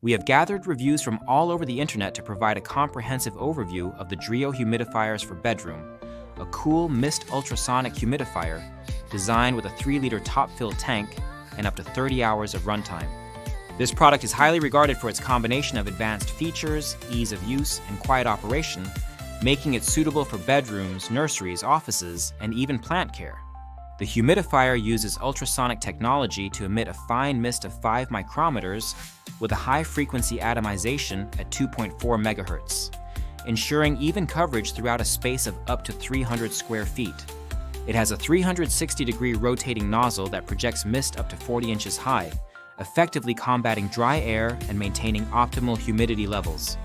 We have gathered reviews from all over the internet to provide a comprehensive overview of the Dreo humidifiers for bedroom, a cool mist ultrasonic humidifier designed with a 3-liter top-fill tank and up to 30 hours of runtime. This product is highly regarded for its combination of advanced features, ease of use, and quiet operation, making it suitable for bedrooms, nurseries, offices, and even plant care. The humidifier uses ultrasonic technology to emit a fine mist of 5 micrometers with a high-frequency atomization at 2.4 megahertz, ensuring even coverage throughout a space of up to 300 square feet. It has a 360-degree rotating nozzle that projects mist up to 40 inches high, effectively combating dry air and maintaining optimal humidity levels.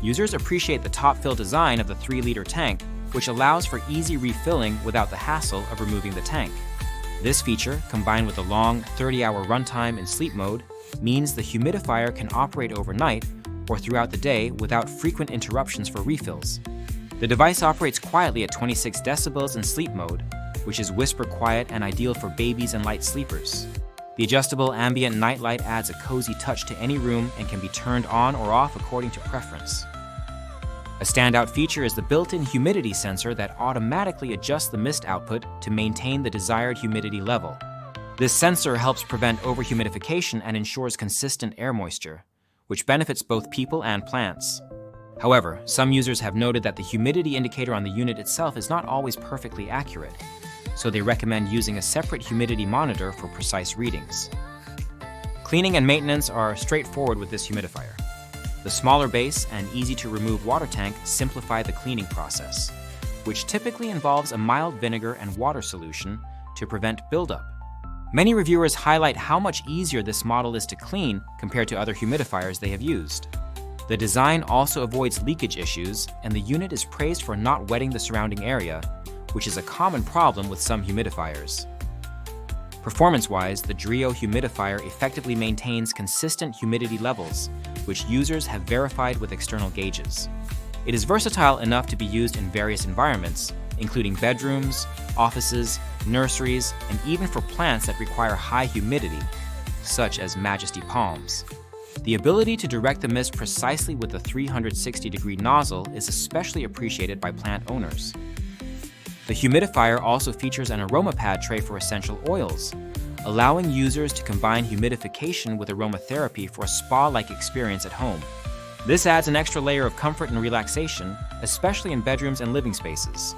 Users appreciate the top-fill design of the 3-liter tank, which allows for easy refilling without the hassle of removing the tank. This feature, combined with a long 30-hour runtime in sleep mode, means the humidifier can operate overnight or throughout the day without frequent interruptions for refills. The device operates quietly at 26 decibels in sleep mode, which is whisper quiet and ideal for babies and light sleepers. The adjustable ambient nightlight adds a cozy touch to any room and can be turned on or off according to preference. A standout feature is the built-in humidity sensor that automatically adjusts the mist output to maintain the desired humidity level. This sensor helps prevent overhumidification and ensures consistent air moisture, which benefits both people and plants. However, some users have noted that the humidity indicator on the unit itself is not always perfectly accurate, so they recommend using a separate humidity monitor for precise readings. Cleaning and maintenance are straightforward with this humidifier. The smaller base and easy-to-remove water tank simplify the cleaning process, which typically involves a mild vinegar and water solution to prevent buildup. Many reviewers highlight how much easier this model is to clean compared to other humidifiers they have used. The design also avoids leakage issues, and the unit is praised for not wetting the surrounding area, which is a common problem with some humidifiers. Performance-wise, the Dreo humidifier effectively maintains consistent humidity levels, which users have verified with external gauges. It is versatile enough to be used in various environments, including bedrooms, offices, nurseries, and even for plants that require high humidity, such as majesty palms. The ability to direct the mist precisely with the 360-degree nozzle is especially appreciated by plant owners. The humidifier also features an aroma pad tray for essential oils, allowing users to combine humidification with aromatherapy for a spa-like experience at home. This adds an extra layer of comfort and relaxation, especially in bedrooms and living spaces.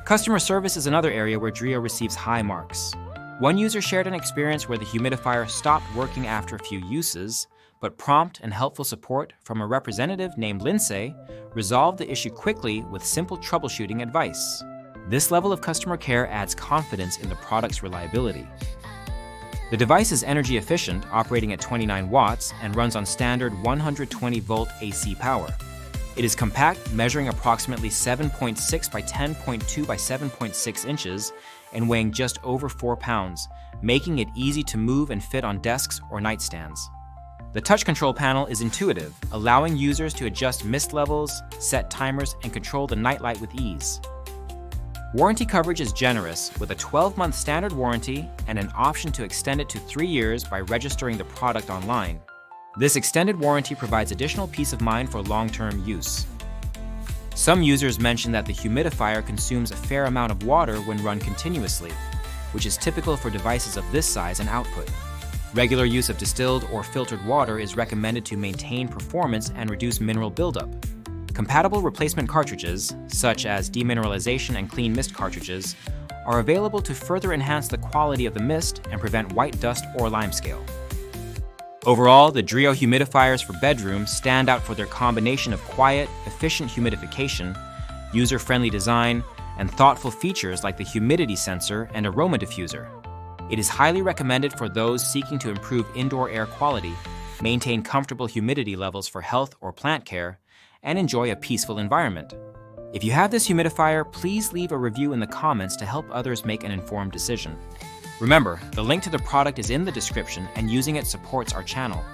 Customer service is another area where Dreo receives high marks. One user shared an experience where the humidifier stopped working after a few uses, but prompt and helpful support from a representative named Lindsay resolved the issue quickly with simple troubleshooting advice. This level of customer care adds confidence in the product's reliability. The device is energy efficient, operating at 29 watts, and runs on standard 120-volt AC power. It is compact, measuring approximately 7.6 by 10.2 by 7.6 inches and weighing just over 4 pounds, making it easy to move and fit on desks or nightstands. The touch control panel is intuitive, allowing users to adjust mist levels, set timers, and control the nightlight with ease. Warranty coverage is generous, with a 12-month standard warranty and an option to extend it to 3 years by registering the product online. This extended warranty provides additional peace of mind for long-term use. Some users mention that the humidifier consumes a fair amount of water when run continuously, which is typical for devices of this size and output. Regular use of distilled or filtered water is recommended to maintain performance and reduce mineral buildup. Compatible replacement cartridges, such as demineralization and clean mist cartridges, are available to further enhance the quality of the mist and prevent white dust or limescale. Overall, the Dreo humidifiers for bedrooms stand out for their combination of quiet, efficient humidification, user-friendly design, and thoughtful features like the humidity sensor and aroma diffuser. It is highly recommended for those seeking to improve indoor air quality, maintain comfortable humidity levels for health or plant care, and enjoy a peaceful environment. If you have this humidifier, please leave a review in the comments to help others make an informed decision. Remember, the link to the product is in the description and using it supports our channel.